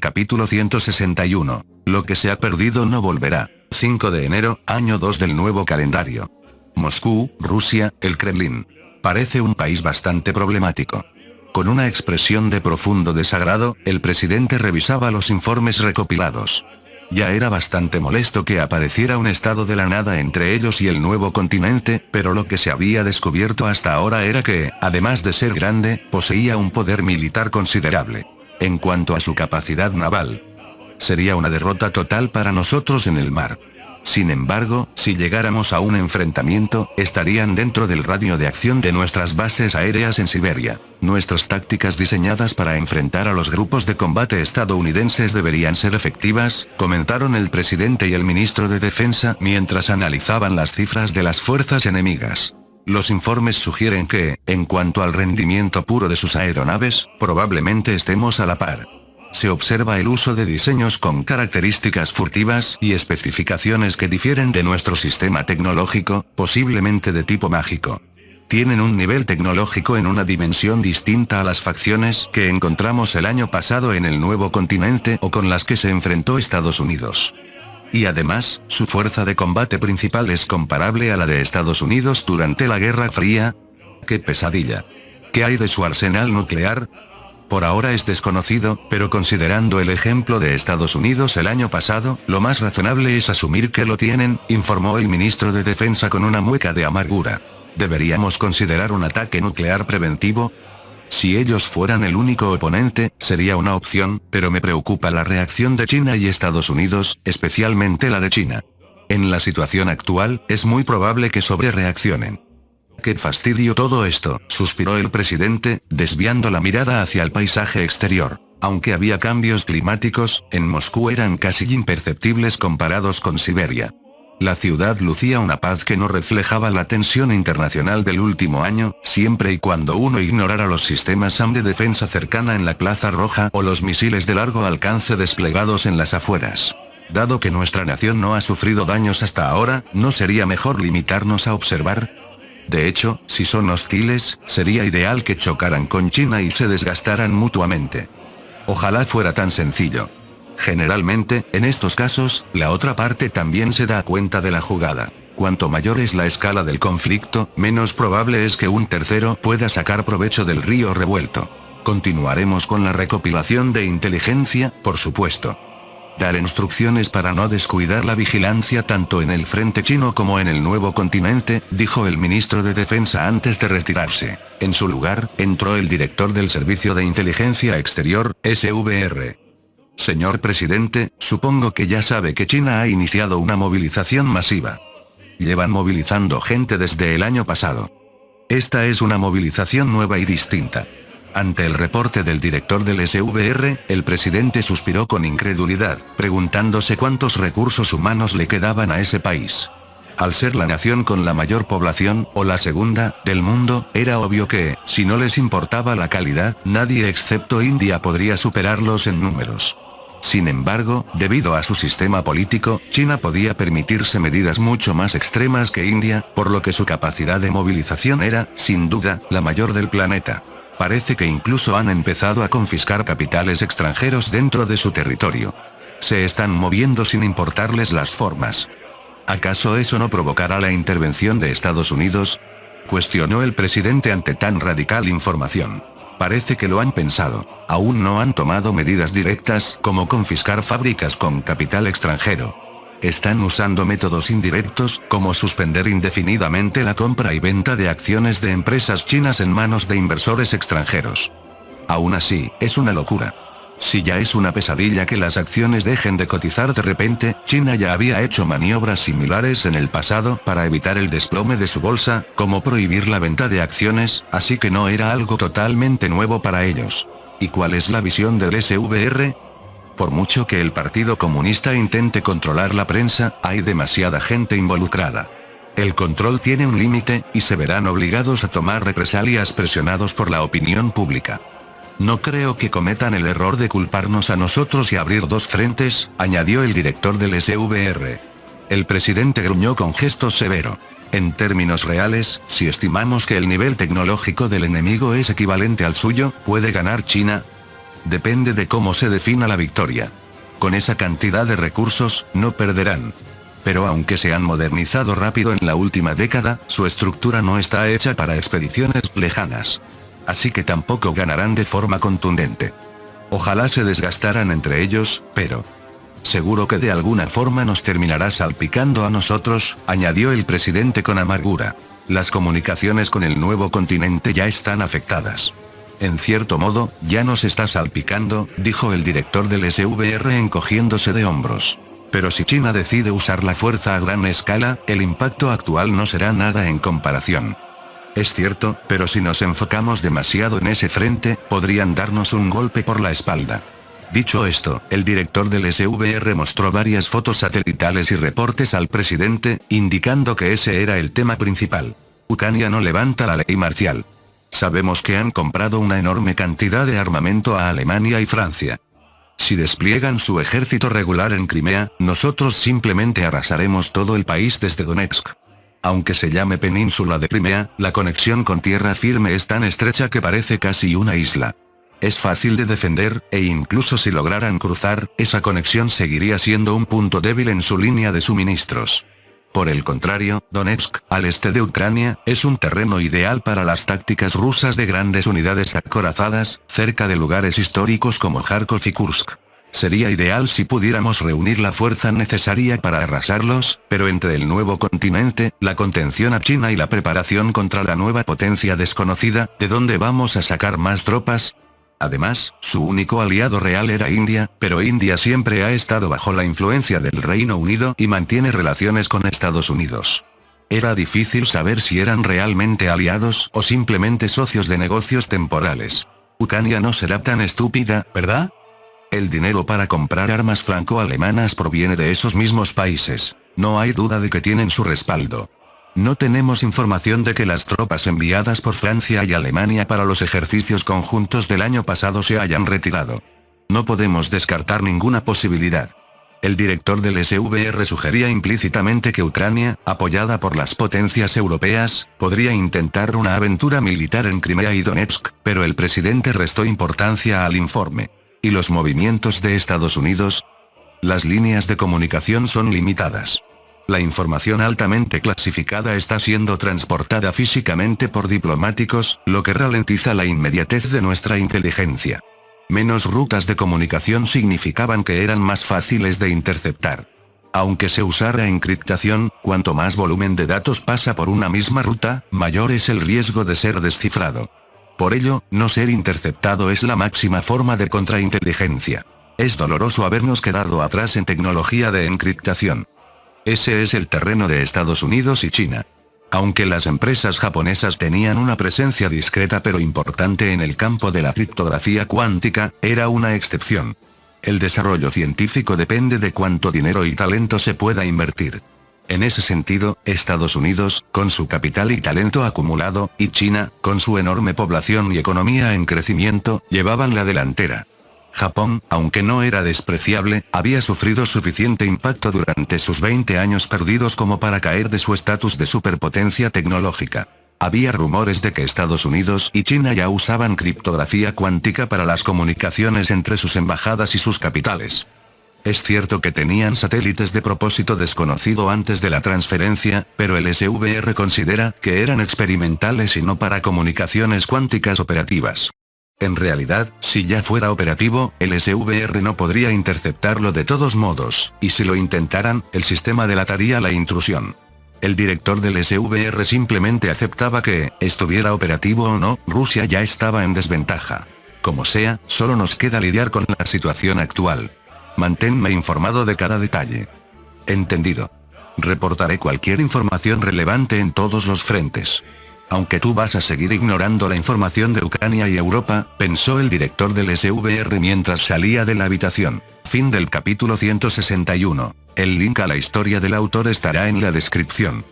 capítulo 161. Lo que se ha perdido no volverá. 5 de enero, año 2 del nuevo calendario. Moscú, Rusia, el Kremlin. Parece un país bastante problemático. Con una expresión de profundo desagrado, el presidente revisaba los informes recopilados. Ya era bastante molesto que apareciera un estado de la nada entre ellos y el nuevo continente, pero lo que se había descubierto hasta ahora era que, además de ser grande, poseía un poder militar considerable. En cuanto a su capacidad naval, sería una derrota total para nosotros en el mar. Sin embargo, si llegáramos a un enfrentamiento, estarían dentro del radio de acción de nuestras bases aéreas en Siberia. Nuestras tácticas diseñadas para enfrentar a los grupos de combate estadounidenses deberían ser efectivas, comentaron el presidente y el ministro de Defensa mientras analizaban las cifras de las fuerzas enemigas. Los informes sugieren que, en cuanto al rendimiento puro de sus aeronaves, probablemente estemos a la par. Se observa el uso de diseños con características furtivas y especificaciones que difieren de nuestro sistema tecnológico, posiblemente de tipo mágico. Tienen un nivel tecnológico en una dimensión distinta a las facciones que encontramos el año pasado en el nuevo continente o con las que se enfrentó Estados Unidos. Y además, su fuerza de combate principal es comparable a la de Estados Unidos durante la Guerra Fría. ¡Qué pesadilla! ¿Qué hay de su arsenal nuclear? Por ahora es desconocido, pero considerando el ejemplo de Estados Unidos el año pasado, lo más razonable es asumir que lo tienen, informó el ministro de Defensa con una mueca de amargura. ¿Deberíamos considerar un ataque nuclear preventivo? Si ellos fueran el único oponente, sería una opción, pero me preocupa la reacción de China y Estados Unidos, especialmente la de China. En la situación actual, es muy probable que sobrereaccionen. ¡Qué fastidio todo esto!, suspiró el presidente, desviando la mirada hacia el paisaje exterior. Aunque había cambios climáticos, en Moscú eran casi imperceptibles comparados con Siberia. La ciudad lucía una paz que no reflejaba la tensión internacional del último año, siempre y cuando uno ignorara los sistemas AM de defensa cercana en la Plaza Roja o los misiles de largo alcance desplegados en las afueras. Dado que nuestra nación no ha sufrido daños hasta ahora, ¿no sería mejor limitarnos a observar? De hecho, si son hostiles, sería ideal que chocaran con China y se desgastaran mutuamente. Ojalá fuera tan sencillo. Generalmente, en estos casos, la otra parte también se da cuenta de la jugada. Cuanto mayor es la escala del conflicto, menos probable es que un tercero pueda sacar provecho del río revuelto. Continuaremos con la recopilación de inteligencia, por supuesto. Dar instrucciones para no descuidar la vigilancia tanto en el frente chino como en el nuevo continente, dijo el ministro de Defensa antes de retirarse. En su lugar, entró el director del Servicio de Inteligencia Exterior, SVR. Señor presidente, supongo que ya sabe que China ha iniciado una movilización masiva. Llevan movilizando gente desde el año pasado. Esta es una movilización nueva y distinta. Ante el reporte del director del SVR, el presidente suspiró con incredulidad, preguntándose cuántos recursos humanos le quedaban a ese país. Al ser la nación con la mayor población, o la segunda, del mundo, era obvio que, si no les importaba la calidad, nadie excepto India podría superarlos en números. Sin embargo, debido a su sistema político, China podía permitirse medidas mucho más extremas que India, por lo que su capacidad de movilización era, sin duda, la mayor del planeta. Parece que incluso han empezado a confiscar capitales extranjeros dentro de su territorio. Se están moviendo sin importarles las formas. ¿Acaso eso no provocará la intervención de Estados Unidos?, cuestionó el presidente ante tan radical información. Parece que lo han pensado. Aún no han tomado medidas directas como confiscar fábricas con capital extranjero. Están usando métodos indirectos, como suspender indefinidamente la compra y venta de acciones de empresas chinas en manos de inversores extranjeros. Aún así, es una locura. Si ya es una pesadilla que las acciones dejen de cotizar de repente, China ya había hecho maniobras similares en el pasado para evitar el desplome de su bolsa, como prohibir la venta de acciones, así que no era algo totalmente nuevo para ellos. ¿Y cuál es la visión del SVR? Por mucho que el Partido Comunista intente controlar la prensa, hay demasiada gente involucrada. El control tiene un límite, y se verán obligados a tomar represalias presionados por la opinión pública. No creo que cometan el error de culparnos a nosotros y abrir dos frentes, añadió el director del SVR. El presidente gruñó con gesto severo. En términos reales, si estimamos que el nivel tecnológico del enemigo es equivalente al suyo, ¿puede ganar China? Depende de cómo se defina la victoria. Con esa cantidad de recursos, no perderán. Pero aunque se han modernizado rápido en la última década, su estructura no está hecha para expediciones lejanas. Así que tampoco ganarán de forma contundente. Ojalá se desgastaran entre ellos, pero seguro que de alguna forma nos terminará salpicando a nosotros, añadió el presidente con amargura. Las comunicaciones con el nuevo continente ya están afectadas. En cierto modo, ya nos está salpicando, dijo el director del SVR encogiéndose de hombros. Pero si China decide usar la fuerza a gran escala, el impacto actual no será nada en comparación. Es cierto, pero si nos enfocamos demasiado en ese frente, podrían darnos un golpe por la espalda. Dicho esto, el director del SVR mostró varias fotos satelitales y reportes al presidente, indicando que ese era el tema principal. Ucrania no levanta la ley marcial. Sabemos que han comprado una enorme cantidad de armamento a Alemania y Francia. Si despliegan su ejército regular en Crimea, nosotros simplemente arrasaremos todo el país desde Donetsk. Aunque se llame península de Crimea, la conexión con tierra firme es tan estrecha que parece casi una isla. Es fácil de defender, e incluso si lograran cruzar, esa conexión seguiría siendo un punto débil en su línea de suministros. Por el contrario, Donetsk, al este de Ucrania, es un terreno ideal para las tácticas rusas de grandes unidades acorazadas, cerca de lugares históricos como Kharkov y Kursk. Sería ideal si pudiéramos reunir la fuerza necesaria para arrasarlos, pero entre el nuevo continente, la contención a China y la preparación contra la nueva potencia desconocida, ¿de dónde vamos a sacar más tropas? Además, su único aliado real era India, pero India siempre ha estado bajo la influencia del Reino Unido y mantiene relaciones con Estados Unidos. Era difícil saber si eran realmente aliados o simplemente socios de negocios temporales. Ucrania no será tan estúpida, ¿verdad? El dinero para comprar armas franco-alemanas proviene de esos mismos países. No hay duda de que tienen su respaldo. No tenemos información de que las tropas enviadas por Francia y Alemania para los ejercicios conjuntos del año pasado se hayan retirado. No podemos descartar ninguna posibilidad. El director del SVR sugería implícitamente que Ucrania, apoyada por las potencias europeas, podría intentar una aventura militar en Crimea y Donetsk, pero el presidente restó importancia al informe. ¿Y los movimientos de Estados Unidos? Las líneas de comunicación son limitadas. La información altamente clasificada está siendo transportada físicamente por diplomáticos, lo que ralentiza la inmediatez de nuestra inteligencia. Menos rutas de comunicación significaban que eran más fáciles de interceptar. Aunque se usara encriptación, cuanto más volumen de datos pasa por una misma ruta, mayor es el riesgo de ser descifrado. Por ello, no ser interceptado es la máxima forma de contrainteligencia. Es doloroso habernos quedado atrás en tecnología de encriptación. Ese es el terreno de Estados Unidos y China. Aunque las empresas japonesas tenían una presencia discreta pero importante en el campo de la criptografía cuántica, era una excepción. El desarrollo científico depende de cuánto dinero y talento se pueda invertir. En ese sentido, Estados Unidos, con su capital y talento acumulado, y China, con su enorme población y economía en crecimiento, llevaban la delantera. Japón, aunque no era despreciable, había sufrido suficiente impacto durante sus 20 años perdidos como para caer de su estatus de superpotencia tecnológica. Había rumores de que Estados Unidos y China ya usaban criptografía cuántica para las comunicaciones entre sus embajadas y sus capitales. Es cierto que tenían satélites de propósito desconocido antes de la transferencia, pero el SVR considera que eran experimentales y no para comunicaciones cuánticas operativas. En realidad, si ya fuera operativo, el SVR no podría interceptarlo de todos modos, y si lo intentaran, el sistema delataría la intrusión. El director del SVR simplemente aceptaba que, estuviera operativo o no, Rusia ya estaba en desventaja. Como sea, solo nos queda lidiar con la situación actual. Manténme informado de cada detalle. Entendido. Reportaré cualquier información relevante en todos los frentes. Aunque tú vas a seguir ignorando la información de Ucrania y Europa, pensó el director del SVR mientras salía de la habitación. Fin del capítulo 161. El link a la historia del autor estará en la descripción.